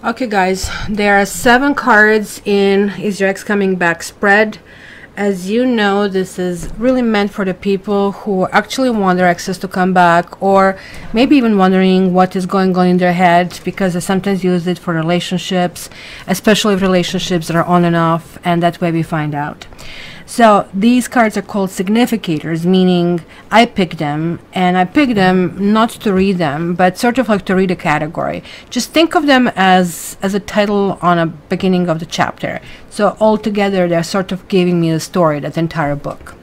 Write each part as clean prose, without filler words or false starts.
Okay guys, there are 7 cards in Is Your Ex Coming Back spread. As you know, this is really meant for the people who actually want their exes to come back, or maybe even wondering what is going on in their head, because they sometimes use it for relationships, especially relationships that are on and off, and that way we find out. So these cards are called significators, meaning I picked them, and I picked them not to read them, but sort of like to read a category. Just think of them as a title on a beginning of the chapter. So altogether, they're sort of giving me the story, that entire book.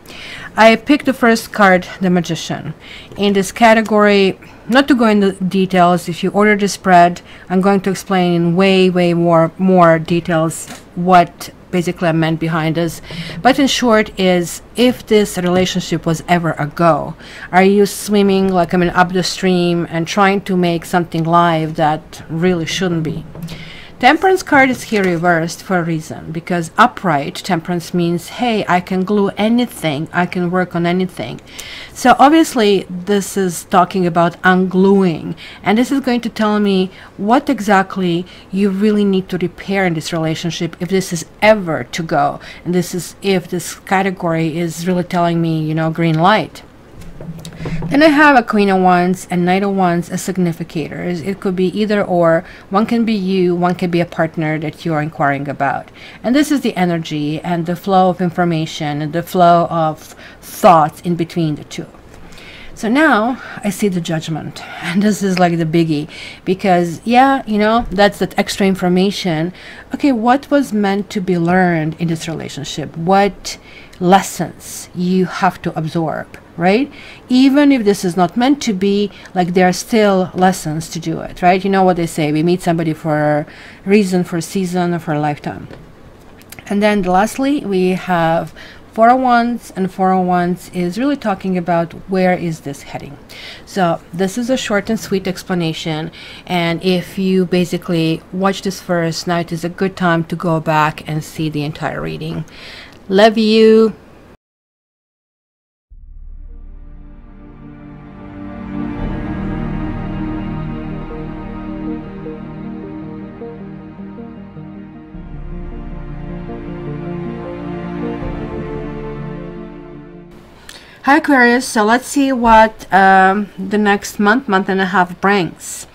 I picked the first card, the Magician. In this category, not to go into details, if you order the spread, I'm going to explain in way more details what basically I meant behind this. But in short is, if this relationship was ever a go, are you swimming like up the stream and trying to make something live that really shouldn't be? Temperance card is here reversed for a reason, because upright temperance means, hey, I can glue anything, I can work on anything. So obviously this is talking about ungluing, and this is going to tell me what exactly you really need to repair in this relationship if this is ever to go. And this is if this category is really telling me, you know, green light. Then I have a Queen of Wands and Knight of Wands as significators. It could be either or. One can be you, one can be a partner that you are inquiring about. And this is the energy and the flow of information and the flow of thoughts in between the two. So now I see the Judgment, and this is like the biggie, because yeah, you know, that's that extra information. Okay, what was meant to be learned in this relationship? What lessons you have to absorb, right? Even if this is not meant to be, like, there are still lessons to do it, right? You know what they say, we meet somebody for a reason, for a season, or for a lifetime. And then lastly, we have Four of Wands, and Four of Wands is really talking about where is this heading. So this is a short and sweet explanation, and if you basically watch this first, now it is a good time to go back and see the entire reading. Love you. Hi Aquarius, so let's see what the next month and a half brings.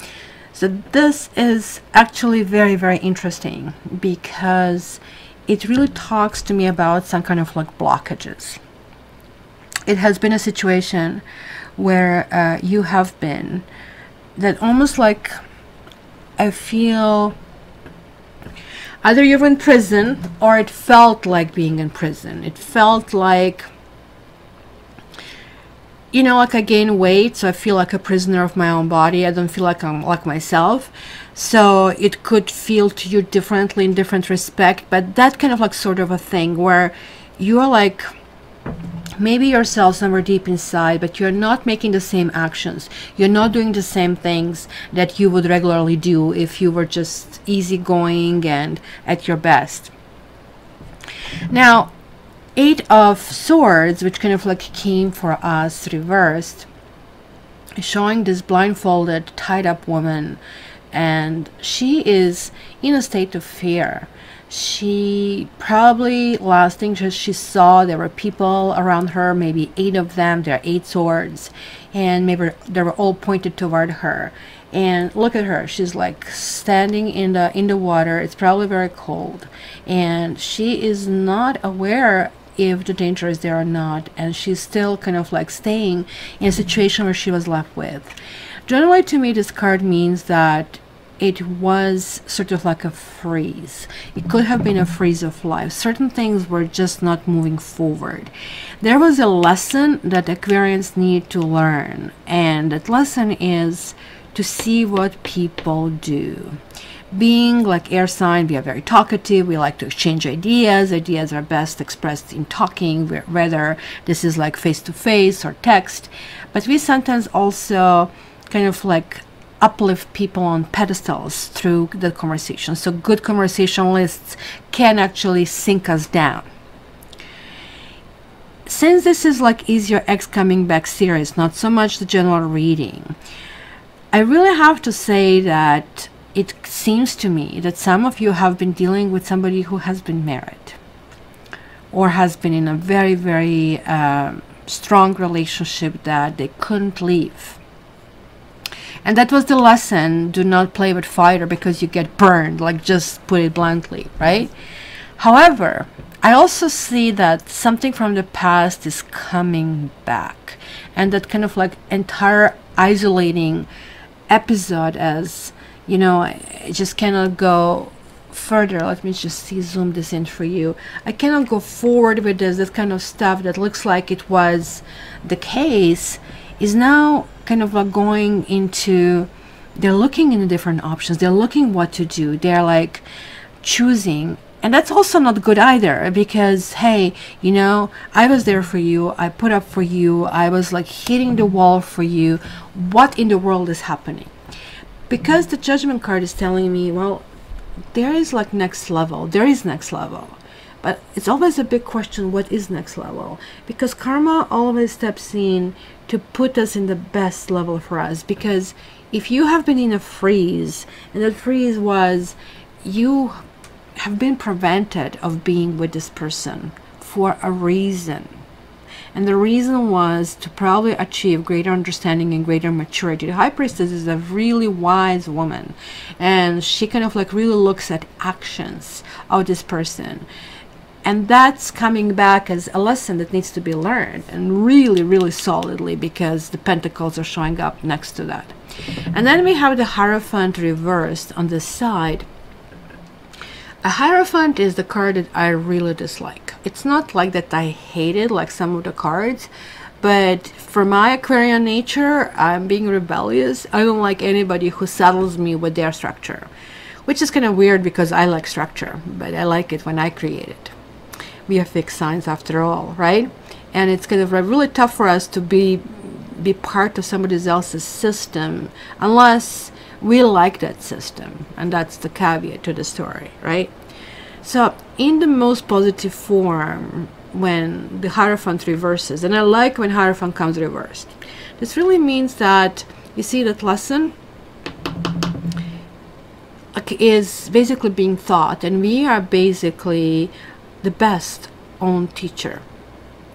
So this is actually very interesting, because it really talks to me about some kind of like blockages. It has been a situation where you have been, that almost like, I feel either you're in prison, or it felt like being in prison. It felt like, you know, like I gain weight, so I feel like a prisoner of my own body. I don't feel like I'm like myself. So it could feel to you differently in different respect, but that kind of like sort of a thing where you are like maybe yourself somewhere deep inside, but you're not making the same actions. You're not doing the same things that you would regularly do if you were just easygoing and at your best. Now, Eight of Swords, which kind of like came for us reversed, is showing this blindfolded, tied up woman, and she is in a state of fear. She probably, last thing she saw, there were people around her, maybe 8 of them. There are 8 swords, and maybe they were all pointed toward her. And look at her, she's like standing in the water. It's probably very cold, and she is not aware if the danger is there or not, and she's still kind of like staying in a situation where she was left with. Generally, to me, this card means that it was sort of like a freeze. It could have been a freeze of life. Certain things were just not moving forward. There was a lesson that Aquarians need to learn, and that lesson is to see what people do. Being like air sign, we are very talkative. We like to exchange ideas. Ideas are best expressed in talking, whether this is like face-to-face or text. But we sometimes also kind of like uplift people on pedestals through the conversation. So good conversationalists can actually sink us down. Since this is like Is Your Ex Coming Back series, not so much the general reading, I really have to say that it seems to me that some of you have been dealing with somebody who has been married or has been in a very, very strong relationship that they couldn't leave. And that was the lesson. Do not play with fire because you get burned, like, just put it bluntly, right? However, I also see that something from the past is coming back, and that kind of like entire isolating episode, as you know, I just cannot go further. Let me just zoom this in for you. I cannot go forward with this kind of stuff that looks like it was the case is now kind of like going into, they're looking into different options, they're looking what to do, they're like choosing. And that's also not good either, because hey, you know, I was there for you, I put up for you, I was like hitting the wall for you. What in the world is happening? Because the Judgment card is telling me, well, there is like next level, there is next level. But it's always a big question, what is next level? Because karma always steps in to put us in the best level for us. Because if you have been in a freeze, and that freeze was you have been prevented of being with this person for a reason, and the reason was to probably achieve greater understanding and greater maturity. The High Priestess is a really wise woman, and she kind of like really looks at actions of this person, and that's coming back as a lesson that needs to be learned, and really, really solidly, because the Pentacles are showing up next to that. And then we have the Hierophant reversed on this side. A Hierophant is the card that I really dislike. It's not like that I hate it like some of the cards, but for my Aquarian nature, I'm being rebellious. I don't like anybody who saddles me with their structure, which is kind of weird because I like structure, but I like it when I create it. We are fixed signs after all, right? And it's kind of really tough for us to be part of somebody else's system unless we like that system, and that's the caveat to the story, right? So in the most positive form, when the Hierophant reverses, and I like when Hierophant comes reversed, this really means that, you see, that lesson is basically being taught, and we are basically the best own teacher.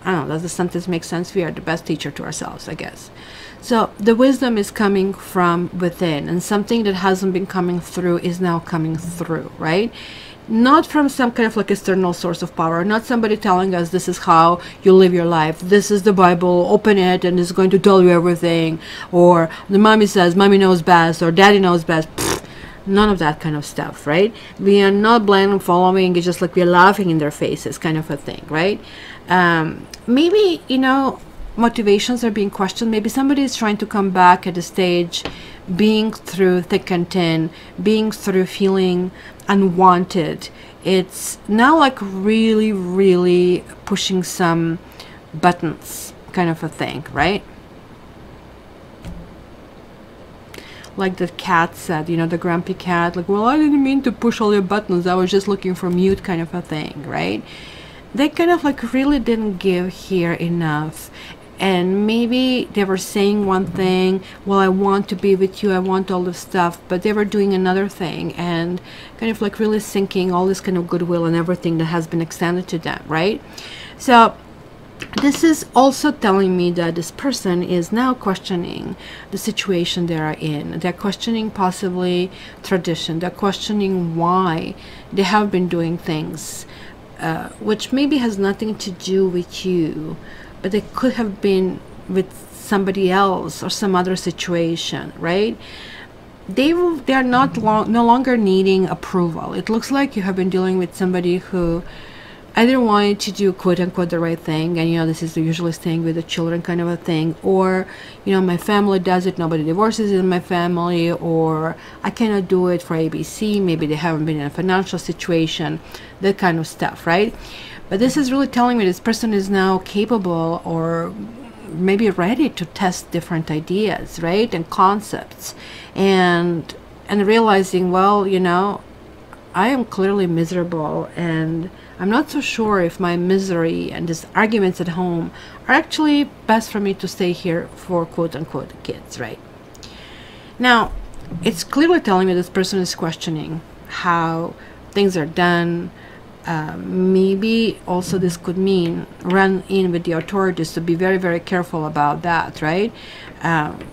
I don't know, does the sentence make sense? We are the best teacher to ourselves, I guess. So the wisdom is coming from within, and something that hasn't been coming through is now coming through, right? Not from some kind of like external source of power, not somebody telling us this is how you live your life, this is the Bible, open it and it's going to tell you everything, or the mommy says mommy knows best, or daddy knows best. Pfft, none of that kind of stuff, right? We are not blindly following, it's just like we're laughing in their faces kind of a thing, right? Maybe, you know, motivations are being questioned. Maybe somebody is trying to come back at a stage, being through thick and thin, being through feeling unwanted. It's now like really, really pushing some buttons kind of a thing, right? Like the cat said, you know, the grumpy cat, like, well, I didn't mean to push all your buttons, I was just looking for mute kind of a thing, right? They kind of like really didn't give here enough. And maybe they were saying one thing, well, I want to be with you, I want all this stuff, but they were doing another thing, and kind of like really sinking all this kind of goodwill and everything that has been extended to them, right? So this is also telling me that this person is now questioning the situation they are in. They're questioning possibly tradition, they're questioning why they have been doing things, which maybe has nothing to do with you, but they could have been with somebody else or some other situation, right? They are no longer needing approval. It looks like you have been dealing with somebody who either wanted to do quote unquote the right thing, and you know, this is usually staying with the children kind of a thing, or you know, my family does it, nobody divorces in my family, or I cannot do it for ABC. Maybe they haven't been in a financial situation, that kind of stuff, right? But this is really telling me this person is now capable or maybe ready to test different ideas, right, and concepts, and realizing, well, you know, I am clearly miserable, and I'm not so sure if my misery and these arguments at home are actually best for me to stay here for quote unquote kids, right? Now, it's clearly telling me this person is questioning how things are done. Maybe also this could mean run in with the authorities, to be very, very careful about that, right?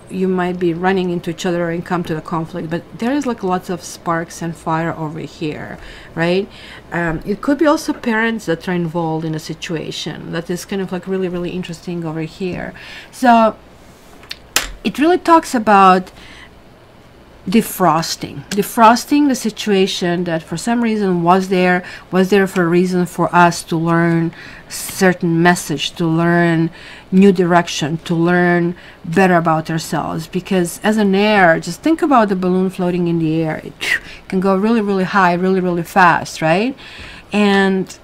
You might be running into each other and come to the conflict, but there is like lots of sparks and fire over here, right? It could be also parents that are involved in a situation that is kind of like really, really interesting over here. So it really talks about defrosting the situation that for some reason was there for a reason for us to learn certain message, to learn new direction, to learn better about ourselves. Because as an air, just think about the balloon floating in the air. It can go really, really high, really, really fast, right? And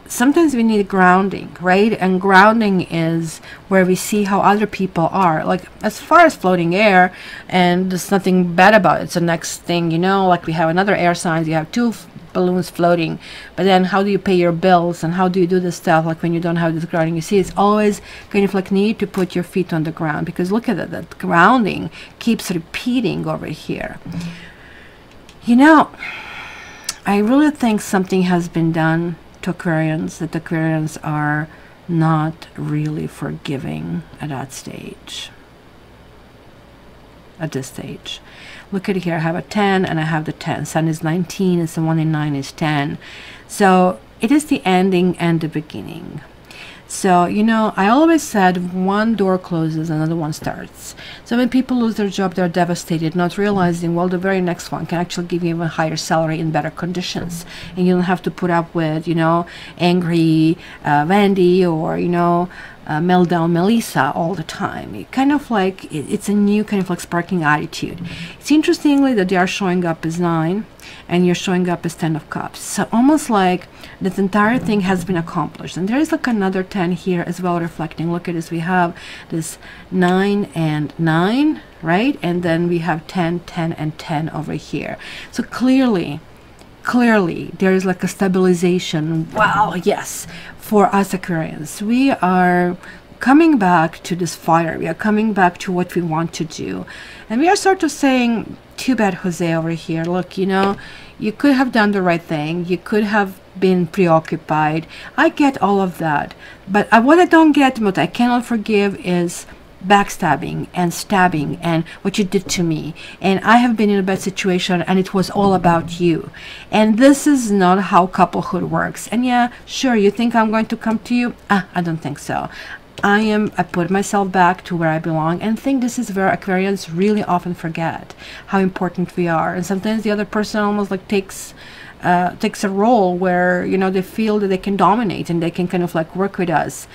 sometimes we need grounding, right? And grounding is where we see how other people are. Like, as far as floating air, and there's nothing bad about it. It's the next thing, you know, like we have another air signs, you have two balloons floating, but then how do you pay your bills and how do you do this stuff like when you don't have this grounding? You see, it's always kind of like need to put your feet on the ground, because look at that grounding keeps repeating over here. You know, I really think something has been done to Aquarians, that Aquarians are not really forgiving at that stage, at this stage. Look at here, I have a 10 and I have the 10. Sun is 19, it's the 1 in 9 is 10. So it is the ending and the beginning. So, you know, I always said one door closes, another one starts. So when people lose their job, they're devastated, not realizing, well, the very next one can actually give you even higher salary and better conditions. And you don't have to put up with, you know, angry Wendy or, you know, meltdown Melissa all the time. It kind of like, it's a new kind of like sparking attitude. It's interestingly that they are showing up as 9 and you're showing up as 10 of cups. So almost like this entire thing has been accomplished. And there is like another 10 here as well reflecting. Look at this, we have this 9 and 9, right? And then we have 10, 10 and 10 over here. So clearly there is like a stabilization. Wow, yes, for us Aquarians, we are coming back to this fire. We are coming back to what we want to do, and we are sort of saying, too bad, Jose, over here. Look, you know, you could have done the right thing, you could have been preoccupied. I get all of that, but what I don't get, what I cannot forgive is backstabbing and stabbing and what you did to me. And I have been in a bad situation and it was all about you. And this is not how couplehood works. And yeah, sure, you think I'm going to come to you? I don't think so. I put myself back to where I belong, and think this is where Aquarians really often forget how important we are. And sometimes the other person almost like takes a role where, you know, they feel that they can dominate and they can kind of like work with us.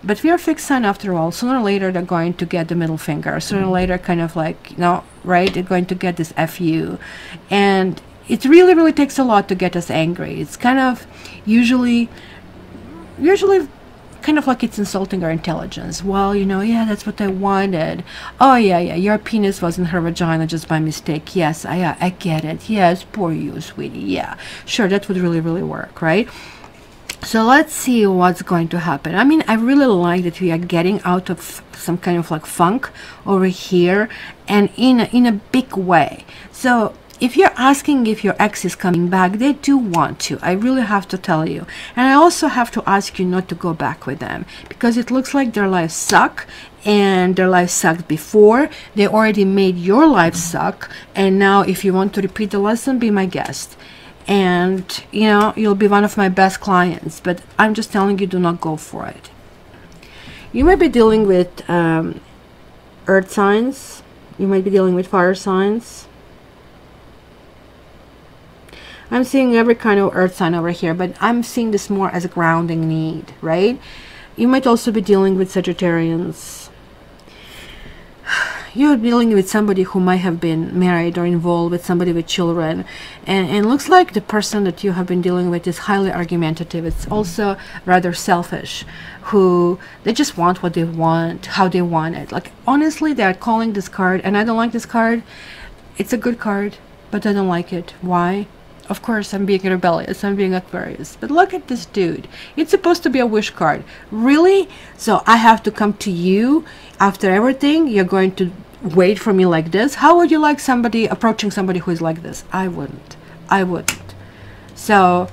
But we are fixed sign after all. Sooner or later they're going to get the middle finger. Sooner or later, kind of like, you know, right, they're going to get this FU. And it really, really takes a lot to get us angry. It's kind of usually kind of like it's insulting our intelligence. Well, you know, yeah, that's what I wanted. Oh yeah, your penis wasn't her vagina just by mistake. Yes, I get it. Yes, poor you, sweetie. Yeah, sure, that would really, really work, right? So let's see what's going to happen. I mean, I really like that we are getting out of some kind of like funk over here, and in a big way. So if you're asking if your ex is coming back, they do want to. I really have to tell you. And I also have to ask you not to go back with them, because it looks like their lives suck, and their life sucked before. They already made your life suck, and now if you want to repeat the lesson, be my guest. And, you know, you'll be one of my best clients, but I'm just telling you, do not go for it. You might be dealing with earth signs. You might be dealing with fire signs. I'm seeing every kind of earth sign over here, but I'm seeing this more as a grounding need, right? You might also be dealing with Sagittarians. You're dealing with somebody who might have been married or involved with somebody with children, and it looks like the person that you have been dealing with is highly argumentative. It's also rather selfish, who they just want what they want, how they want it. Like, honestly, they're calling this card, and I don't like this card. It's a good card, but I don't like it. Why? Of course, I'm being rebellious, I'm being Aquarius. But look at this dude. It's supposed to be a wish card. Really? So I have to come to you after everything? You're going to wait for me like this? How would you like somebody approaching somebody who is like this? I wouldn't. I wouldn't. So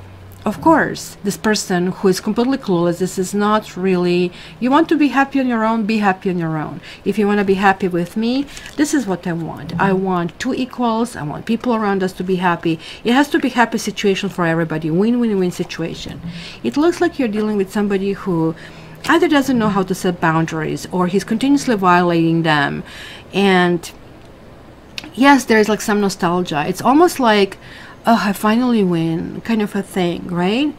of course, this person who is completely clueless, this is not really, you want to be happy on your own, be happy on your own. If you want to be happy with me, this is what I want. I want two equals. I want people around us to be happy. It has to be a happy situation for everybody, win-win-win situation. It looks like you're dealing with somebody who either doesn't know how to set boundaries or he's continuously violating them. And yes, there's like some nostalgia. It's almost like, oh, I finally win, kind of a thing, right?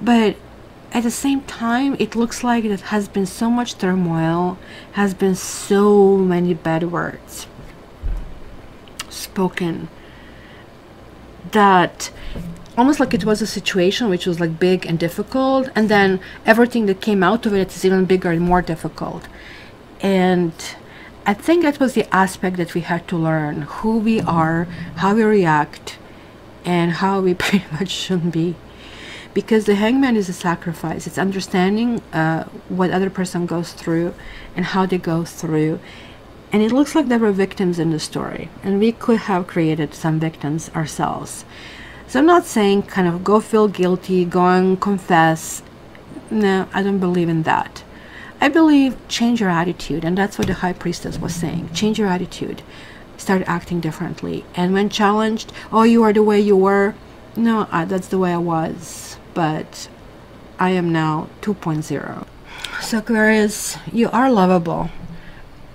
But at the same time, it looks like it has been so much turmoil, has been so many bad words spoken, that almost like it was a situation which was like big and difficult, and then everything that came out of it is even bigger and more difficult. And I think that was the aspect that we had to learn, who we are, how we react, and how we pretty much shouldn't be. Because the hangman is a sacrifice. It's understanding what other person goes through and how they go through. And it looks like there were victims in the story, and we could have created some victims ourselves. So I'm not saying kind of go feel guilty, go and confess. No, I don't believe in that. I believe change your attitude, and that's what the High Priestess was saying. Change your attitude. Start acting differently. And when challenged, oh, you are the way you were. No, that's the way I was. But I am now 2.0. So Aquarius, you are lovable.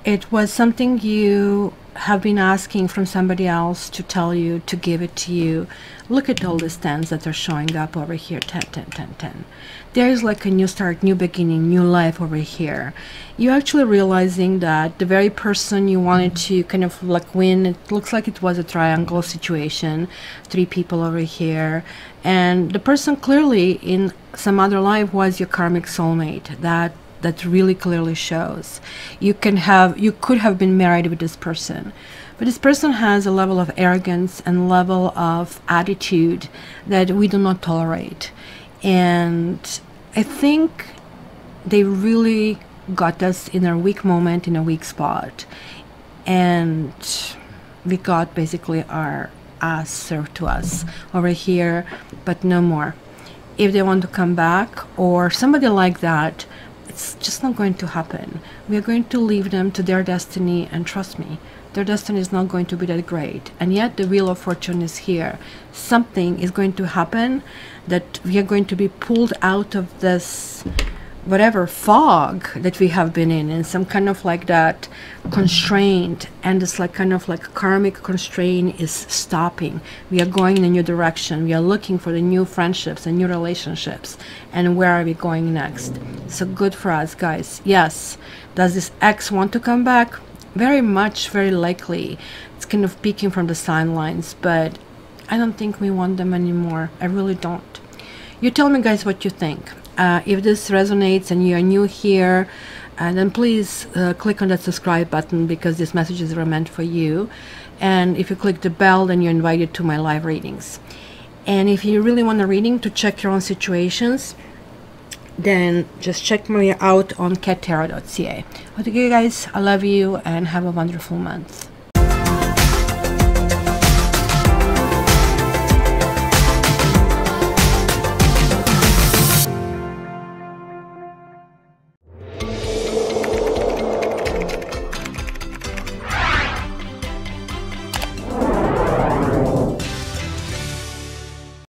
It was something you have been asking from somebody else to tell you, to give it to you. Look at all the stands that are showing up over here. 10, 10, 10, 10. There's like a new start, new beginning, new life over here. You're actually realizing that the very person you wanted to kind of like win, it looks like it was a triangle situation. 3 people over here. And the person clearly in some other life was your karmic soulmate. That really clearly shows. You could have been married with this person, but this person has a level of arrogance and level of attitude that we do not tolerate. And I think they really got us in a weak moment, in a weak spot, and we got basically our ass served to us over here, but no more. If they want to come back or somebody like that, it's just not going to happen. We are going to leave them to their destiny, and trust me, their destiny is not going to be that great. And yet the Wheel of Fortune is here. Something is going to happen that we are going to be pulled out of this whatever fog that we have been in some kind of like that constraint, and it's like kind of like karmic constraint is stopping. We are going in a new direction. We are looking for the new friendships and new relationships, and where are we going next? So good for us, guys. Yes, does this ex want to come back? Very much, very likely. It's kind of peeking from the sidelines, but I don't think we want them anymore. I really don't. You tell me, guys, what you think. If this resonates and you are new here, then please click on that subscribe button, because these messages are meant for you. And if you click the bell, then you're invited to my live readings. And if you really want a reading to check your own situations, then just check me out on cattarot.ca. Okay, guys, I love you and have a wonderful month.